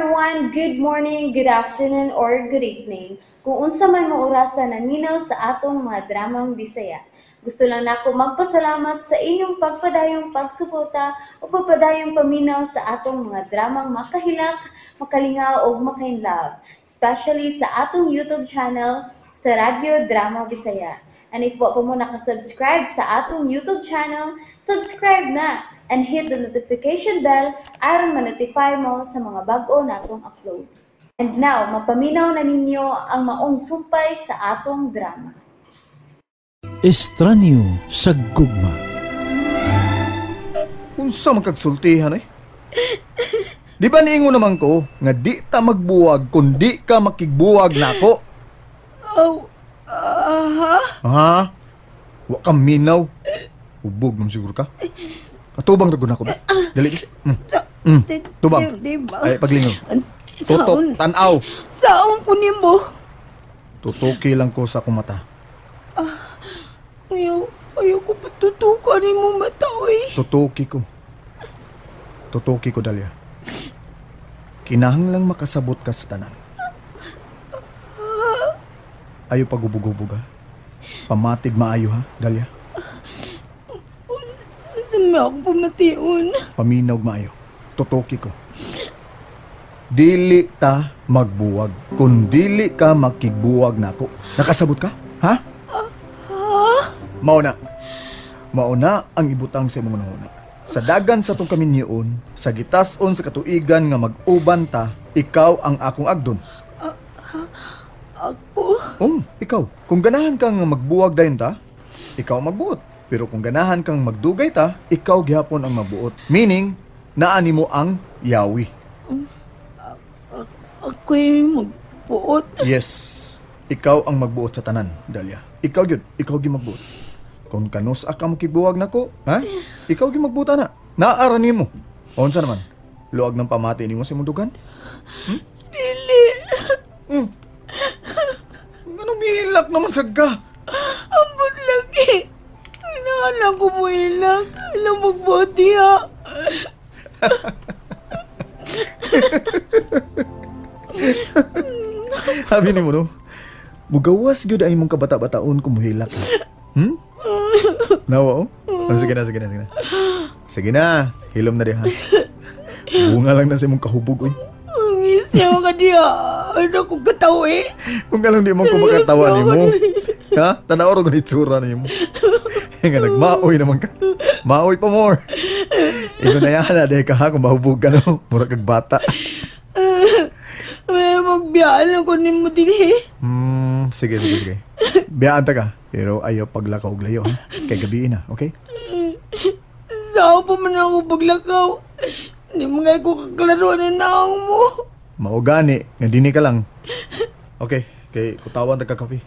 everyone, good morning, good afternoon, or good evening. Kung unsa man mo orasan naminaw sa atong mga dramang Bisaya. Gusto lang nako magpasalamat sa inyong pagpadayong pagsuporta o pagpadayong paminaw sa atong mga dramang makahilak, makalingaw o makainlove, especially sa atong YouTube channel sa Radyo Drama Bisaya. And if wa pa mo nakasubscribe sa atong YouTube channel, subscribe na and hit the notification bell aron ma-notify mo sa mga bag-o natong uploads. And now, mapaminaw na ninyo ang maong sumpay sa atong drama. Estranyo sa gugma. Unsa man kagsultihan eh? Di ba niingon naman ko nga di ta magbuwag kundi ka makigbuwag nako? Ha? Wa ka minaw. Ubog man siguro ka. Atubang ragon ako ba? Dali. Tubang. Ay paglingaw. Tutok tanaw. Saon ko nimo? Tutuki lang ko sa akong mata. Ayaw ko patutukan mo mata, oy. Tutuki ko, Dalia. Kinahanglang makasabot ka sa tanan. Ayaw pagubog-ubog ha. Pamatig maayo ha, Dalia. Saan ako pamation? Paminaw maayo. Tutuki ko. Dili ta magbuwag. Kung dili ka makigbuwag nako. Nakasabot ka? Ha? Mauna ang ibutang sa imong nahuna. Sa dagan sa tong kaminyoon, sa gitason sa katuigan nga mag-uban ta, ikaw ang akong agdon. Ako? Ikaw. Kung ganahan kang magbuwag dayon ta, ikaw magbuot. Pero kung ganahan kang magdugay ta, ikaw gihapon ang magbuot. Meaning, naani mo ang yawi. Ako'y magbuot? Yes. Ikaw ang magbuot sa tanan, Dalia. Ikaw yun. Ikaw gyud magbuot. Kung kanus ka makibuwag nako, ha? Ikaw gyud magbuta na. Naaranin mo. Unsa naman? Luag ng pamati nimo sa imong dugan? Dili. Ganong milak naman sagka. Ambot lagi. Inaalang ko mo ilak. Alam magbuot diha. Sabi ni mo no, bugawas gyud ay mong kabata-bataon kumuhilak. Nawa, sige na. Sige na, hilom na diha. Bunga lang na sa imong kahubog, oy. Ang isyaw ka diha. Ano kong kataw eh. Kung lang di mo ko makatawa ni mo. Ha? Tanaw ro ganit sura ni mo. Nga nagmaoy naman ka. Maoy pa more. Ito na yan, aday ka ha, kung mahubog ka no. Mura kag bata. May magbiyaan ako ni mo din eh. Sige. Biyaan ta ka. Pero ayaw paglakaw og layo, ha? Kay gabiin na, okay? Saan pa man ako paglakaw? Hindi mo nga ko kaklaro na naong mo. Maugani, nga dini ka lang. Okay, kay kutawan ta ka kape.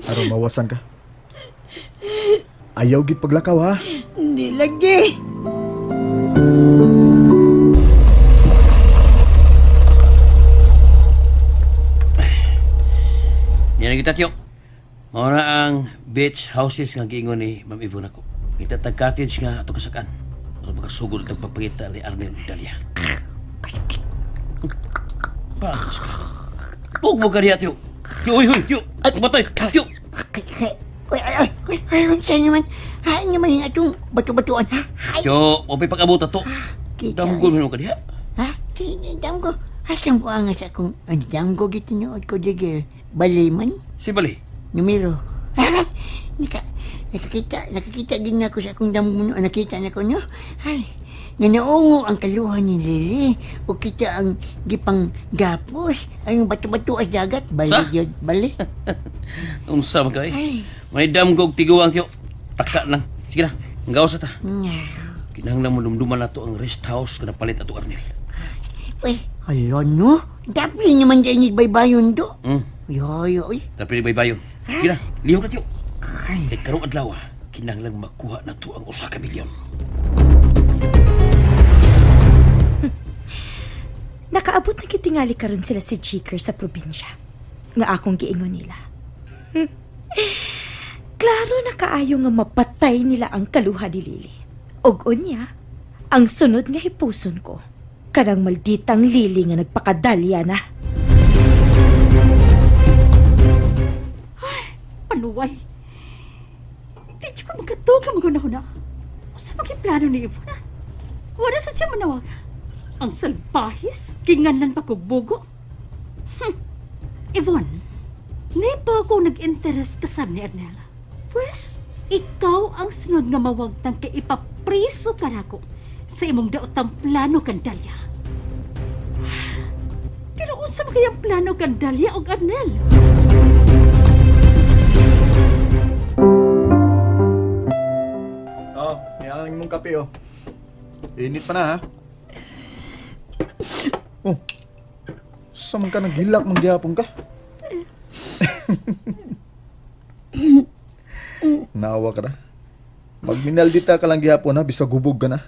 Aron mawasan ka. Ayaw gid paglakaw, ha? Hindi lagi. Yan kita tiyo. Mauna ang beach houses nga giingon ni Ma'am Yvonne ako. Kita tag-cottage nga ato kasakan. Para makasugod at pagpangita ni Arnel Dalia. Paano ka? Huwag mo ka niya, tiyo. Tiyo. At matay, tiyo. Ay, saan naman? Ay, naman yung atong bato-batuan. Tiyo, huwag may pag-abot ato. Damgo mo ka niya. Ha? Damgo? Ay, saan po angas akong damgo gitinood ko, Jigger? Baliman? Si Bali. Numero. Nakakita din ako sa akong damgo. Nakita na ko, no? Ay, nanaungo ang kaluhan ni Lili. O kita ang gipang gapos. Ay, yung bato-bato as dagat. Bali yun. Bali. Unsa man ka eh. May damgog tiguang tiyo. Taka lang. Sige na. Ang gawas ta. Kinahanglan mo lumduman na to ang rest house kung napalit ato Arnel. Uy, hala no? Dapat naman dyan yung baybayon do. Uy. Tapi ni baybayon. Sige na. Lihok na tiyo. Kay karong adlaw, kinahanglan makuha na to ang usa ka milyon. Nakaabot na kitingali karon sila si Jiker sa probinsya. Nga akong giingon nila. Klaro na kaayo nga mapatay nila ang kaluha ni Lili. Og unya, ang sunod nga hipuson ko, Kanang malditang Lily nga nagpakadalya na. Panuway. Di ko magkatuga magunahuna. Sa plano ni Ivona. Wala sa siya manawag. Ang salbahis, kinganan pa kugbugo. Ivon, di ba ako nag-interest kasam ni Ernel? Pues, ikaw ang sunod nga mawagtang kay ipapriso ka na ko sa imong daotang plano kan Dalia. Pero unsa ba kayang plano kan Dalia o Ernel? Yan mong kape, oh. Init pa na, ha? Oh, saan ka naghilak mong gyapon ka? Naawa ka na. Pag minaldita ka lang gyapon, ha? Bisa gubog ka na.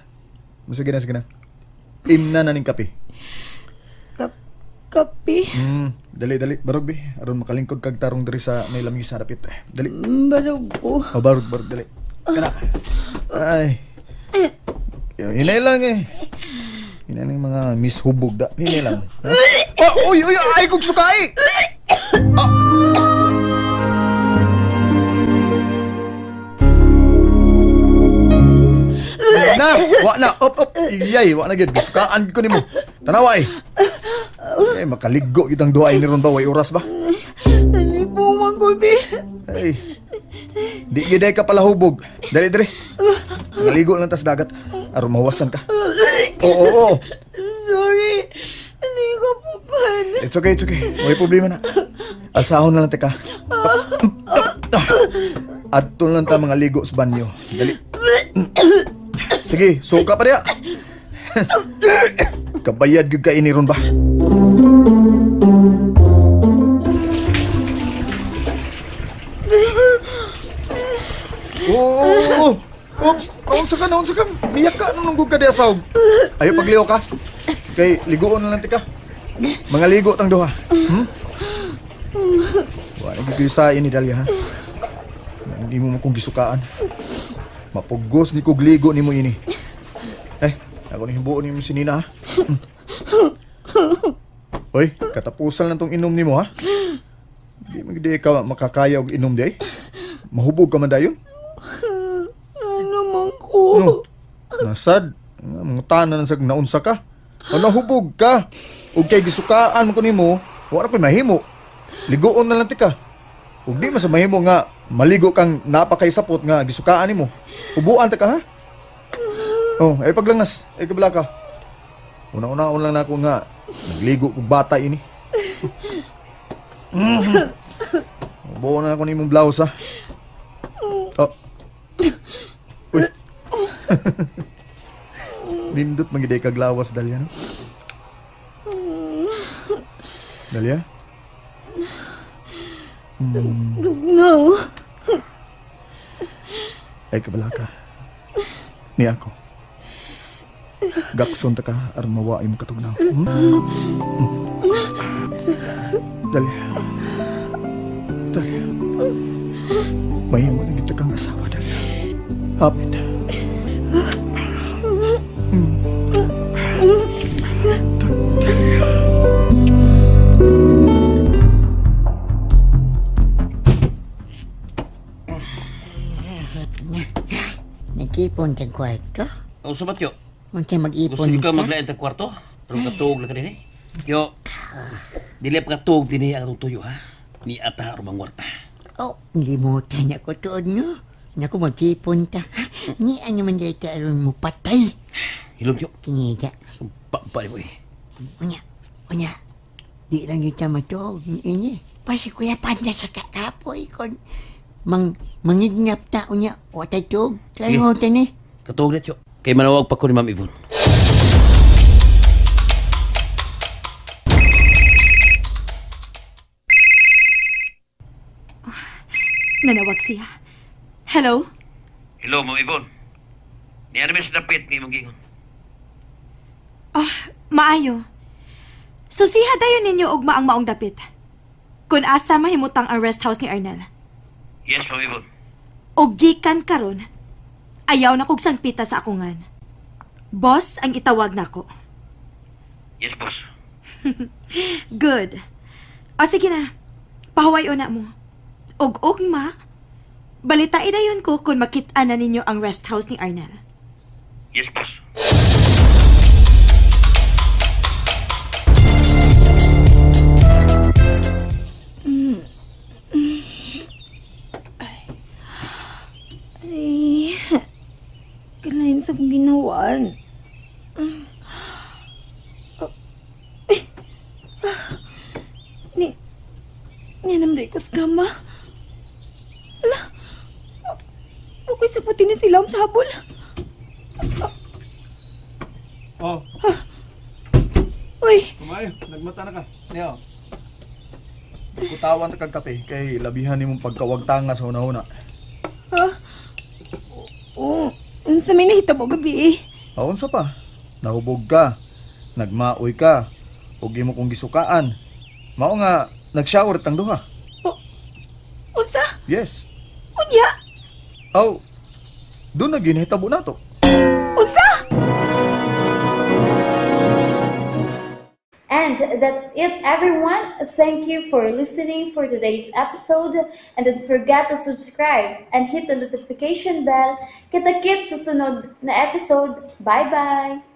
Sige na. Imna na ning kape. Kapi? Dali. Barog, bi. Aron makalingkod kag tarong diri sa may lamig sa dapit. Dali. Barog ko. Oh, barog, dali. Kana. Ay. Hinay lang eh. Hinay lang mga miss hubog da. Hinay lang. Oh, uy, ay kong sukay! Wa na, op. Iyay, wa na gid. Sukaan ko nimo. Tanawa eh. Makaligo kitang duay ni ron ba? Way oras ba? Nalipungan ko, Bi. Ay. Di giday ka pala hubog. Dali. Naligo lang tas dagat. Aron mawasan ka. Oo. Sorry. Hindi ko pukan. It's okay. May problema na. Alsahon na lang teka. Adto lang ta mga ligo sa banyo. Dali. Sige, suka pa diya. Kabayad gyud ka ini ron ba? Oh! Oops! Naunsa ka? Biyak ka nung ka di asaw. Ayaw pagliho ka. Kay, ligoon na lang tika. Mga ligo tang duha. Wala nagigil sa ini, Dalia, ha? Hindi mo kong gisukaan. Mapugos ni kog ligo ni mo ini. Ako ni hibuon ni mo si Nina, ha? Hoy, katapusan lang tong inom ni mo, ha? Di magdi ka makakaya og inom di. Mahubog ka man dayon. Ano man ko? No. Nasad, mga tanan sa naunsa ka. O nahubog ka. Ug kay gisukaan mo ko nimo, wala ko'y mahimo. Ligoon na lang tika. Ug di man sa mahimo nga maligo kang napakay sapot nga gisukaan nimo. Ubuan ta ka, ha? Oh, ay paglangas, ay kabala ka. Una-una lang na ako nga nagligo kog bata ini. Ubuan na ako nimong blouse, ha? Oh. Uy. Nindot magiday kag lawas, Dalia, no? Dalia? No. Ay kabala ka. Ni ako. Gakson ta ka aron mawaay mo katugnaw. Dalia. Mahimo na kita kang asawa, Dalia. Hapit. Nag-ipon kang kwarto? O sa batyo, Huwag ka mag-ipon gusto niyo ka ka? maglain tag kwarto? Pero katug lang ka din eh. Yo, dili pa katug din eh ang tuyo, ha? Ni ata rumang warta. Oh, limutan ako tuod, no? Naku, mag-ipon ta. Ni ano man dahil ka aron mo patay. Hilom yo. Kiniga. Sumpa mo eh. Unya. Di lang yung tama to. Ini. Pasi kuya panda sa kakapoy kon. Mangigngap ta unya. O tatog. Klaro ta ni. Katug net yo. Kay manawag pa ko ni Ma'am Yvonne. Nanawag siya. Hello? Hello, Ma'am Yvonne. Ni ano sa dapit ni mong gingon? Maayo. Susiha dayon ninyo og maang maong dapit. Kung asa mahimutang ang rest house ni Arnel. Yes, Ma'am Yvonne. Og gikan karon, ayaw na kog sangpita sa akungan. Boss ang itawag nako. Yes, boss. Good. O sige na, pahuway na mo. Og-ugma, balitain na yun ko kung makita na ninyo ang rest house ni Arnel. Yes, boss. Ay, kalain sa kong ginawan. Ni namday ko sa kama. Ala, ako'y sapatin ni sila sa habol. Oh, Uy, kumayo. Nagmata na ka. Niyo. Kutawan ta kag kape kay labihan nimong pagkawagtanga sa una-una. ha? Oo, sa may nahitabo gabi eh. Aon sa pa? Nahubog ka. Nagmaoy ka. Ug imo kong gisukaan. Mao nga nag-shower tang duha. Unsa? Yes. Unya? Aw. Doon na ginhitabo nato. Unsa? And that's it, everyone. Thank you for listening for today's episode. And don't forget to subscribe and hit the notification bell. Kita-kits sa sunod na episode. Bye-bye!